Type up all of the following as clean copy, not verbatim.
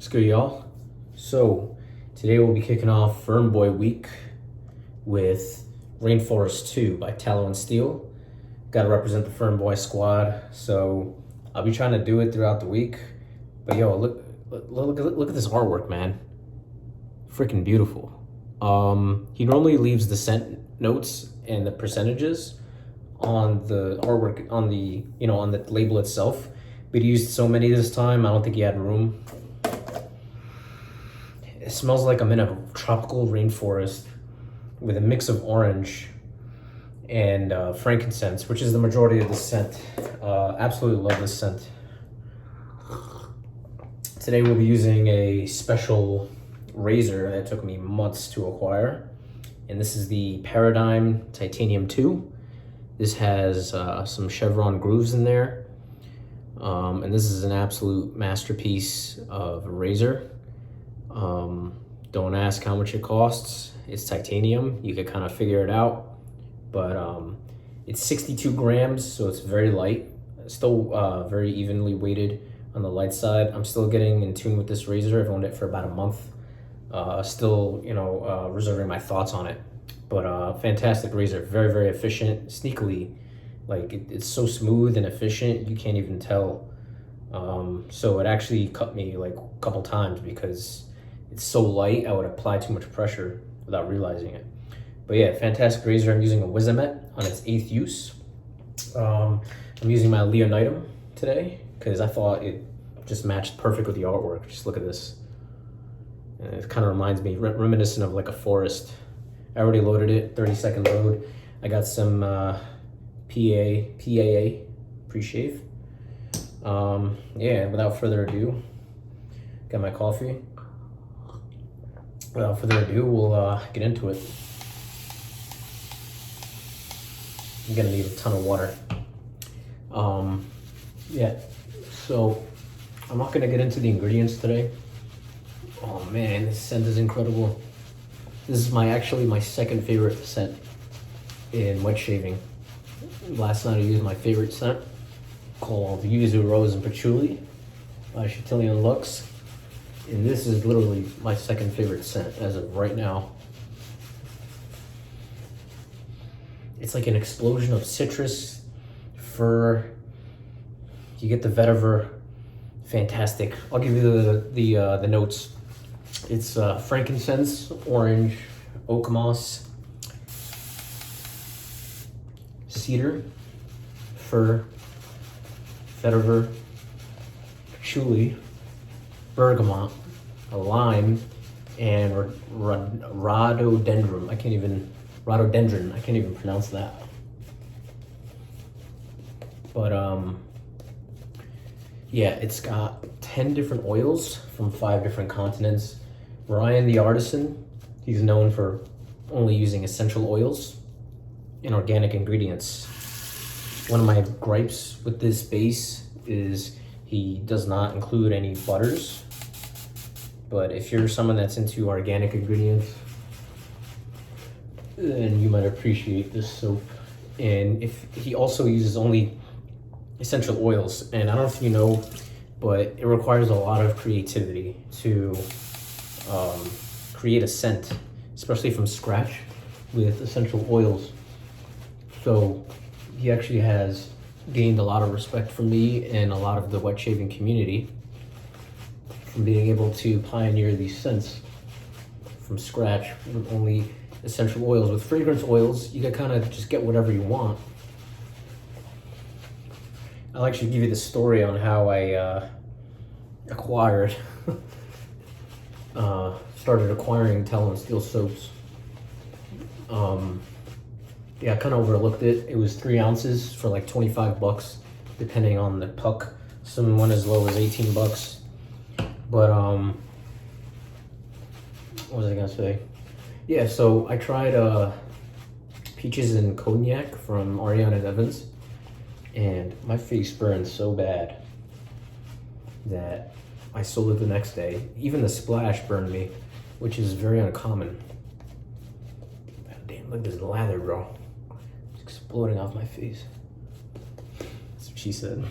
What's good, y'all? So, today we'll be kicking off Fernboy Week with Rainforest 2 by Tallow and Steel. Gotta represent the Fernboisquad, so I'll be trying to do it throughout the week. But yo, look at this artwork, man. Freaking beautiful. He normally leaves the scent notes and the percentages on the artwork, on the on the label itself, but he used so many this time, I don't think he had room. It smells like I'm in a tropical rainforest with a mix of orange and frankincense, which is the majority of the scent. Absolutely love this scent. Today we'll be using a special razor that took me months to acquire, and this is the Paradigm Titanium 2. This has some chevron grooves in there, and this is an absolute masterpiece of a razor. Don't ask how much it costs. It's titanium. You can kind of figure it out, but it's 62 grams, so it's very light. Still very evenly weighted on the light side. I'm still getting in tune with this razor. I've owned it for about a month. Still, reserving my thoughts on it, but fantastic razor. Very, very efficient, sneakily. Like it's so smooth and efficient, you can't even tell. So it actually cut me like a couple times because it's so light, I would apply too much pressure without realizing it. But yeah, fantastic razor. I'm using a Wizamet on its 8th use. I'm using my Leonidam today because I thought it just matched perfect with the artwork. Just look at this. And it kind of reminds me, reminiscent of like a forest. I already loaded it, 30-second load. I got some PAA, pre-shave. Yeah, without further ado, got my coffee. Without further ado, we'll get into it. I'm gonna need a ton of water. Yeah, so I'm not gonna get into the ingredients today. Oh man, this scent is incredible. This is actually my second favorite scent in wet shaving. Last night I used my favorite scent called Yuzu Rose and Patchouli by Chatillon Luxe. And this is literally my second favorite scent as of right now. It's like an explosion of citrus, fir. You get the vetiver. Fantastic. I'll give you the notes. It's frankincense, orange, oak moss, cedar, fir, vetiver, patchouli, bergamot, a lime, and rhododendron. I can't even pronounce that. But yeah, it's got 10 different oils from 5 different continents. Ryan the artisan, he's known for only using essential oils and organic ingredients. One of my gripes with this base is he does not include any butters. But if you're someone that's into organic ingredients, then you might appreciate this soap. And if he also uses only essential oils, and I don't know if you know, but it requires a lot of creativity to create a scent, especially from scratch with essential oils. So he actually has gained a lot of respect from me and a lot of the wet shaving community from being able to pioneer these scents from scratch with only essential oils. With fragrance oils, you can kind of just get whatever you want. I'll actually give you the story on how I started acquiring Tallow and Steel soaps. Yeah, I kind of overlooked it. It was 3 ounces for like 25 bucks, depending on the puck. Some went as low as 18 bucks. But what was I gonna say? Yeah, so I tried Peaches and Cognac from Ariana Evans, and my face burned so bad that I sold it the next day. Even the splash burned me, which is very uncommon. God damn, look at this lather, bro. It's exploding off my face. That's what she said.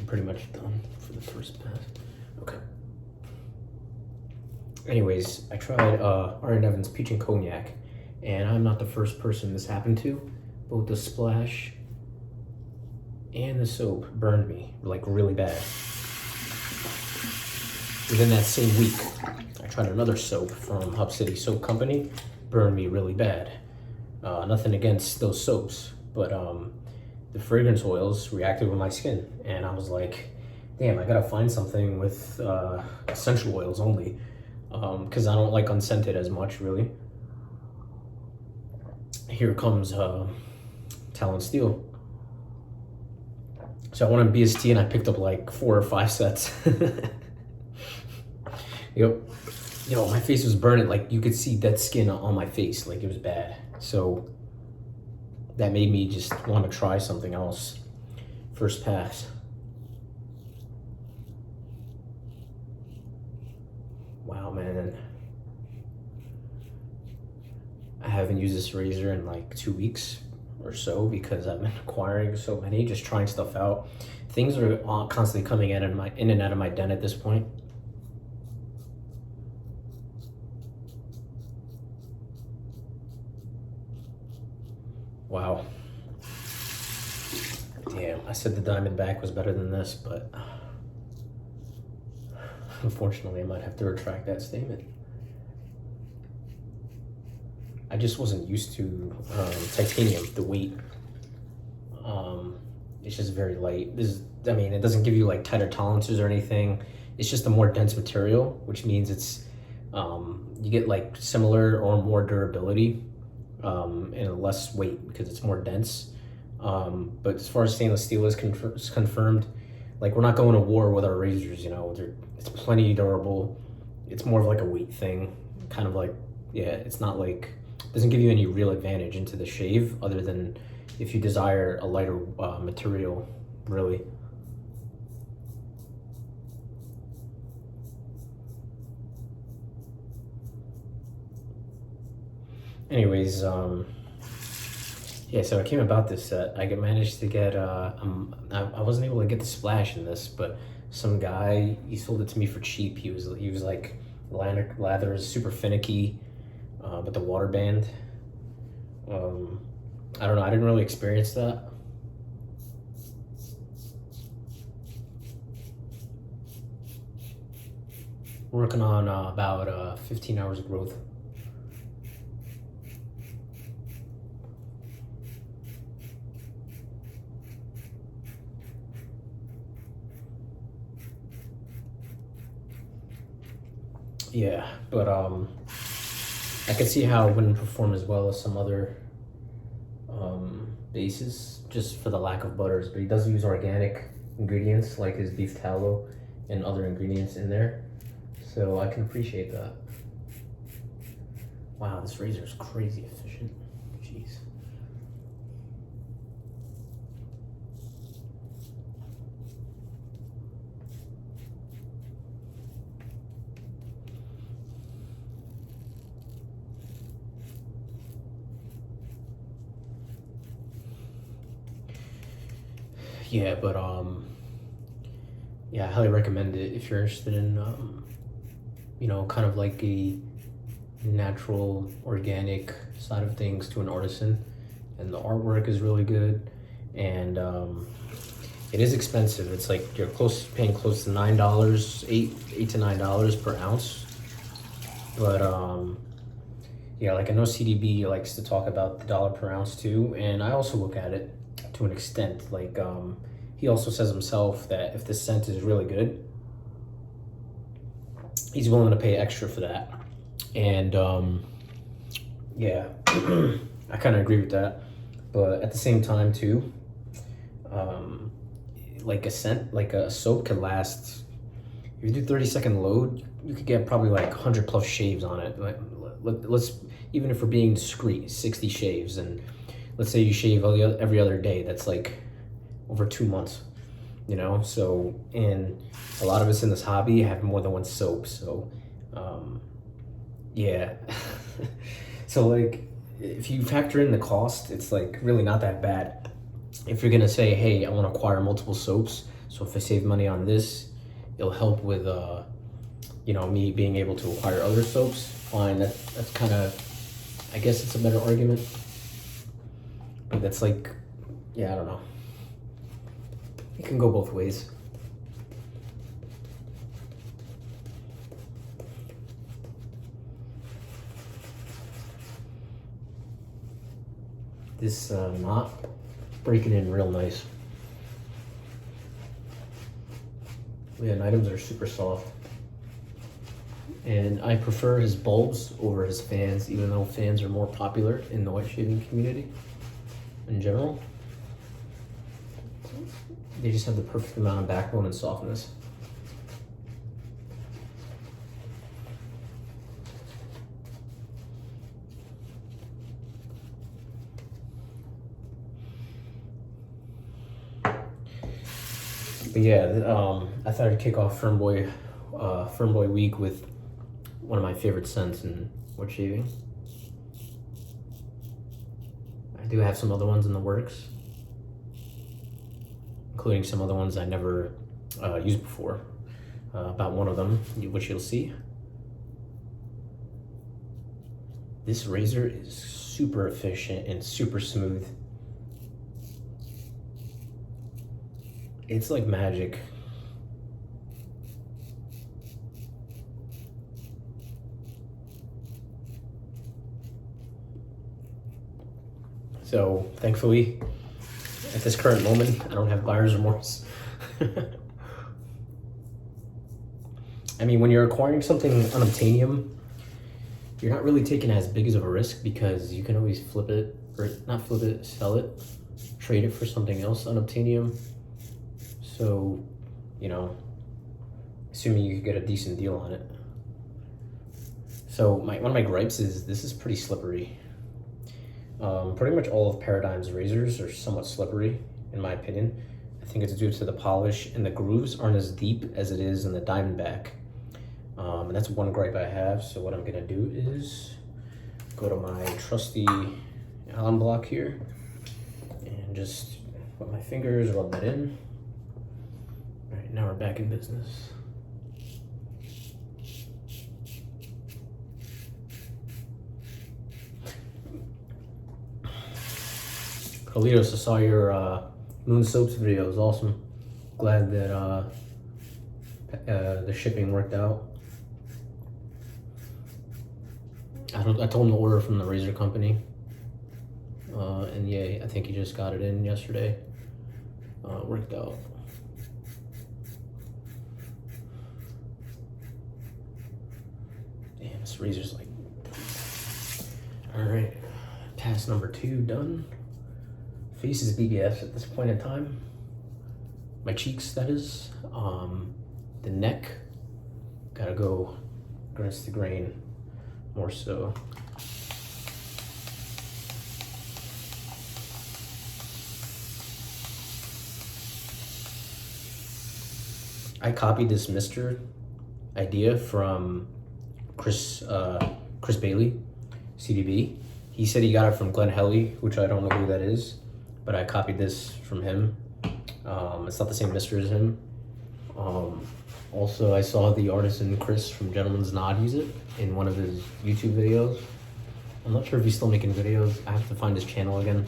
pretty much done for the first pass. Okay. Anyways, I tried Leonidam's Peach and Cognac, and I'm not the first person this happened to. Both the splash and the soap burned me, like, really bad. Within that same week, I tried another soap from Hub City Soap Company, burned me really bad. Nothing against those soaps, but the fragrance oils reacted with my skin, and I was like, damn, I gotta find something with essential oils only, because I don't like unscented as much, really. Here comes Tallow and Steel. So I wanted BST, and I picked up like 4 or 5 sets. Yep. Yo, my face was burning. Like, you could see dead skin on my face. Like, it was bad. So that made me just want to try something else. First pass. Wow, man. I haven't used this razor in like 2 weeks or so because I've been acquiring so many, just trying stuff out. Things are constantly coming in and out of my den at this point. Wow. Damn, I said the Diamondback was better than this, but unfortunately I might have to retract that statement. I just wasn't used to titanium, the weight. It's just very light. I mean, it doesn't give you like tighter tolerances or anything. It's just a more dense material, which means it's, you get like similar or more durability. And less weight because it's more dense. But as far as stainless steel is confirmed, like, we're not going to war with our razors, you know. It's plenty durable. It's more of like a weight thing, kind of like, yeah, it's not like, it doesn't give you any real advantage into the shave other than if you desire a lighter material, really. Anyways, yeah, so I came about this set. I managed to get, I wasn't able to get the splash in this, but some guy, he sold it to me for cheap. He was like, lather is super finicky, but the water band, I don't know, I didn't really experience that. Working on about 15 hours of growth. Yeah, but I can see how it wouldn't perform as well as some other bases, just for the lack of butters. But he does use organic ingredients like his beef tallow and other ingredients in there, so I can appreciate that. Wow, this razor is crazy efficient. Jeez. Yeah, but yeah, I highly recommend it if you're interested in you know, kind of like a natural, organic side of things to an artisan. And the artwork is really good, and it is expensive. It's like you're paying close to $9, $8 to $9 per ounce. But yeah, like I know CDB likes to talk about the dollar per ounce too, and I also look at it to an extent. Like he also says himself that if the scent is really good, he's willing to pay extra for that. And yeah, I kind of agree with that. But at the same time too, like a scent, like a soap could last, if you do 30-second load, you could get probably like 100 plus shaves on it. Like, let's, even if we're being discreet, 60 shaves, and let's say you shave every other day, that's like over 2 months, you know? So, and a lot of us in this hobby have more than one soap, so yeah. So like, if you factor in the cost, it's like really not that bad. If you're gonna say, hey, I wanna acquire multiple soaps, So if I save money on this, it'll help with you know, me being able to acquire other soaps. Fine, that's kind of, I guess it's a better argument. But that's like, yeah, I don't know. It can go both ways. This knot breaking in real nice. Leonidams are super soft. And I prefer his bulbs over his fans, even though fans are more popular in the wet shaving community in general. They just have the perfect amount of backbone and softness. But yeah, I thought I'd kick off Fernboy week with one of my favorite scents in wet shaving. I do have some other ones in the works, including some other ones I never used before. About one of them, which you'll see. This razor is super efficient and super smooth. It's like magic. So thankfully, at this current moment, I don't have buyer's remorse. I mean, when you're acquiring something unobtainium, you're not really taking as big as of a risk because you can always flip it, or not flip it, sell it, trade it for something else unobtainium. So, you know, assuming you could get a decent deal on it. So one of my gripes is this is pretty slippery. Pretty much all of Paradigm's razors are somewhat slippery, in my opinion. I think it's due to the polish, and the grooves aren't as deep as it is in the Diamondback. And that's one gripe I have. So what I'm gonna do is go to my trusty Allen block here and just put my fingers, rub that in. All right, now we're back in business. Carlitos, I saw your Moon Soaps video. It was awesome. Glad that the shipping worked out. I told him to order from the razor company. And yeah, I think he just got it in yesterday. It worked out. Damn, this razor's like... All right, pass number 2 done. Face is BBS at this point in time. My cheeks, that is. The neck, gotta go against the grain more so. I copied this Mr. idea from Chris Bailey, CDB. He said he got it from Glenn Helly, which I don't know who that is, but I copied this from him. It's not the same Mr. as him. Also, I saw the artisan Chris from Gentleman's Nod use it in one of his YouTube videos. I'm not sure if he's still making videos. I have to find his channel again.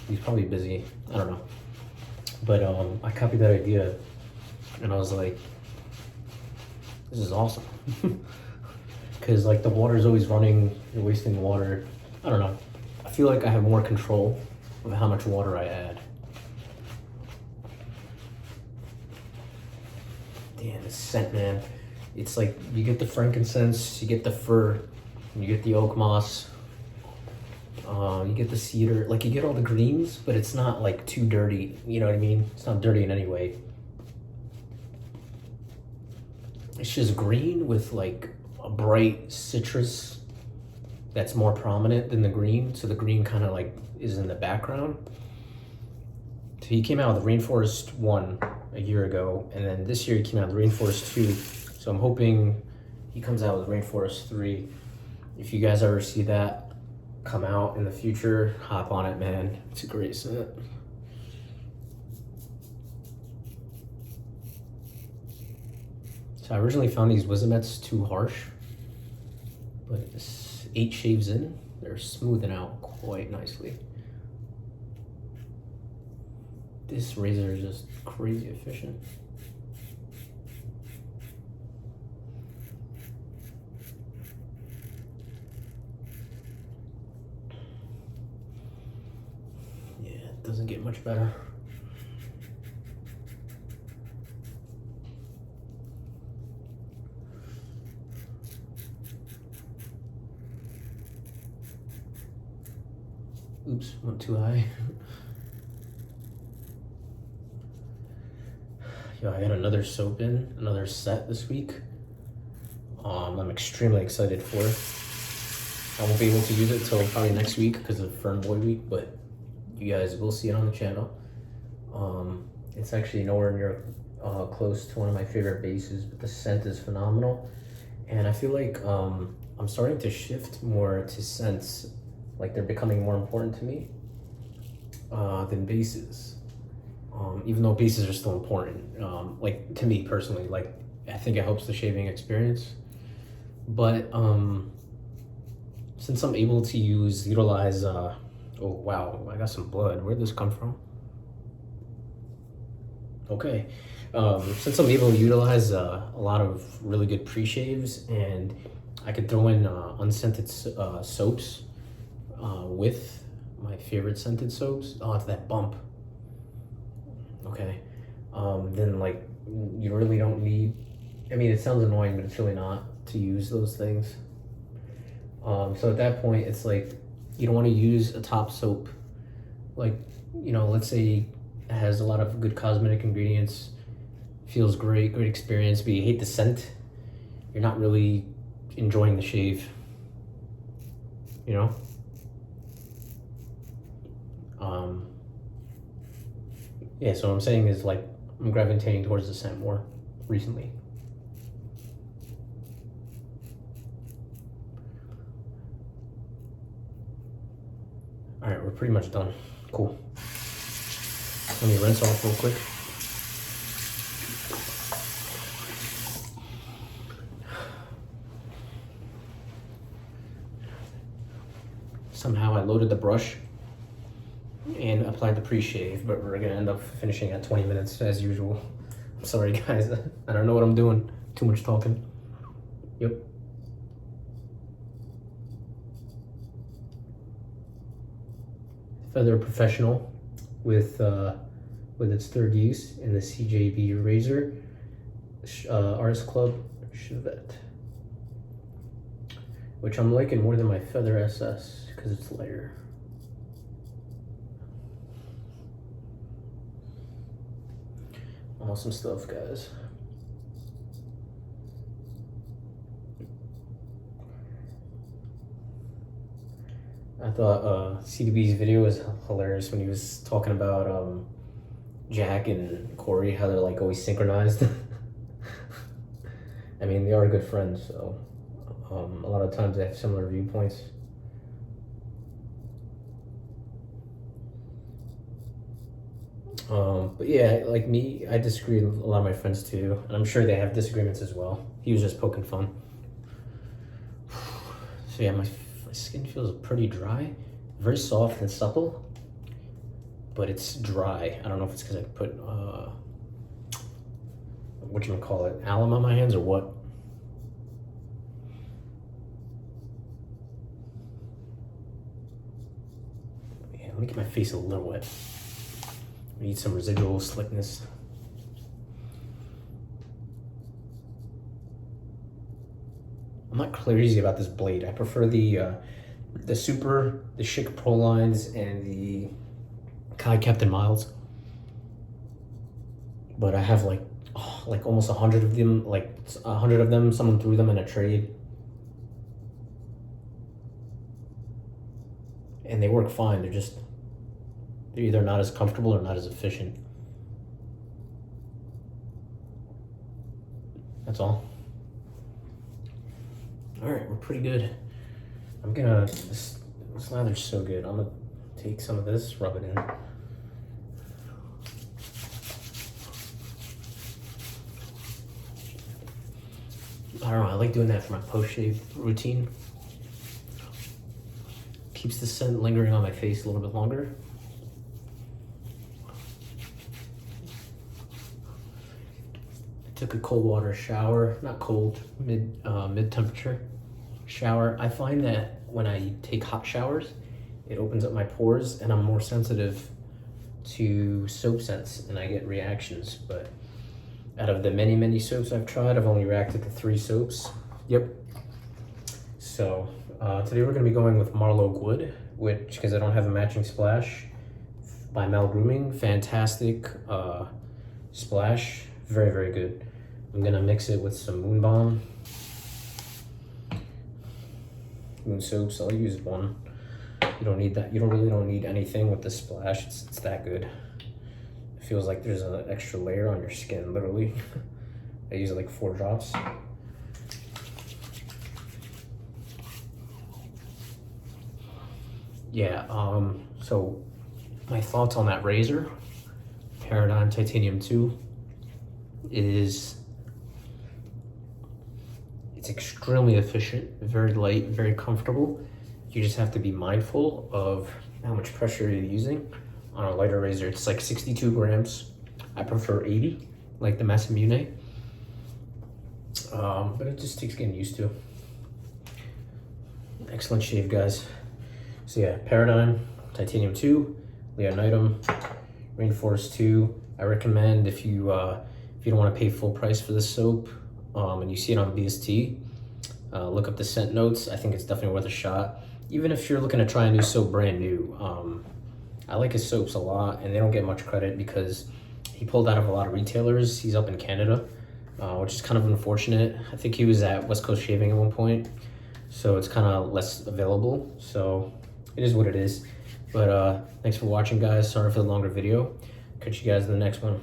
He's probably busy. I don't know. But I copied that idea, and I was like, this is awesome. Because like the water's always running, you're wasting water. I don't know. I feel like I have more control of how much water I add. Damn, this scent, man. It's like you get the frankincense, you get the fir, you get the oak moss, you get the cedar. Like you get all the greens, but it's not like too dirty. You know what I mean? It's not dirty in any way. It's just green with like a bright citrus that's more prominent than the green. So the green kind of like is in the background. So he came out with the Rainforest 1 a year ago, and then this year he came out with the Rainforest 2. So I'm hoping he comes out with Rainforest 3. If you guys ever see that come out in the future, hop on it, man. It's a great scent. So I originally found these Wizamets too harsh, but it's 8 shaves in, they're smoothing out quite nicely. This razor is just crazy efficient. Yeah, it doesn't get much better. Oops, went too high. Yo, I got another soap in, another set this week. I'm extremely excited for it. I won't be able to use it till probably next week because of Fernboy week, but you guys will see it on the channel. It's actually nowhere near close to one of my favorite bases, but the scent is phenomenal. And I feel like I'm starting to shift more to scents, like they're becoming more important to me than bases. Even though bases are still important, like to me personally, like I think it helps the shaving experience. But since I'm able to utilize, oh wow, I got some blood. Where'd this come from? Okay, since I'm able to utilize a lot of really good pre-shaves, and I could throw in unscented soaps with my favorite scented soaps. Oh, it's that bump. Okay, then like you really don't need, I mean it sounds annoying, but it's really not, to use those things. So at that point it's like you don't want to use a top soap, like, you know, let's say it has a lot of good cosmetic ingredients, feels great experience, but you hate the scent, you're not really enjoying the shave, you know. Yeah, so what I'm saying is like I'm gravitating towards the scent more recently. All right, we're pretty much done. Cool. Let me rinse off real quick. Somehow I loaded the brush and applied the pre-shave, but we're gonna end up finishing at 20 minutes as usual. I'm sorry guys, I don't know what I'm doing. Too much talking. Yep. Feather Professional with its third use in the CJB razor, Artist Club Chevette, which I'm liking more than my Feather SS because it's lighter. Awesome stuff, guys. I thought CDB's video was hilarious when he was talking about Jack and Corey, how they're like always synchronized. I mean, they are good friends, so a lot of times they have similar viewpoints. But yeah, like me, I disagree with a lot of my friends too, and I'm sure they have disagreements as well. He was just poking fun. So yeah, my skin feels pretty dry, very soft and supple, but it's dry. I don't know if it's because I put whatchamacallit, alum on my hands or what. Yeah, let me get my face a little wet. I need some residual slickness. I'm not crazy about this blade. I prefer the Super, the Schick Pro Lines, and the Kai Captain Miles. But I have like almost 100 of them. Like 100 of them. Someone threw them in a trade, and they work fine. They're either not as comfortable or not as efficient. That's all. All right, we're pretty good. I'm gonna, this lather's so good. I'm gonna take some of this, rub it in. I don't know, I like doing that for my post-shave routine. Keeps the scent lingering on my face a little bit longer. I took a cold water shower, not cold, mid temperature shower. I find that when I take hot showers, it opens up my pores and I'm more sensitive to soap scents and I get reactions. But out of the many soaps I've tried, I've only reacted to 3 soaps. Yep. So today we're gonna be going with Marlow Wood, which, because I don't have a matching splash, by Mel Grooming. Fantastic splash, very good. I'm gonna mix it with some Moon Balm. Moon soaps, I'll use one. You don't need that. You really don't need anything with the splash. It's that good. It feels like there's an extra layer on your skin, literally. I use like 4 drops. Yeah, so my thoughts on that razor, Paradigm Titanium 2, is it's extremely efficient, very light, very comfortable. You just have to be mindful of how much pressure you're using. On a lighter razor, it's like 62 grams. I prefer 80, like the Masamune. But it just takes getting used to. Excellent shave, guys. So yeah, Paradigm, Titanium 2, Leonidam, Rainforest 2. I recommend if you don't want to pay full price for this soap, and you see it on BST, look up the scent notes. I think it's definitely worth a shot. Even if you're looking to try a new soap brand new, I like his soaps a lot, and they don't get much credit because he pulled out of a lot of retailers. He's up in Canada, which is kind of unfortunate. I think he was at West Coast Shaving at one point, so it's kind of less available. So it is what it is. But thanks for watching, guys. Sorry for the longer video. Catch you guys in the next one.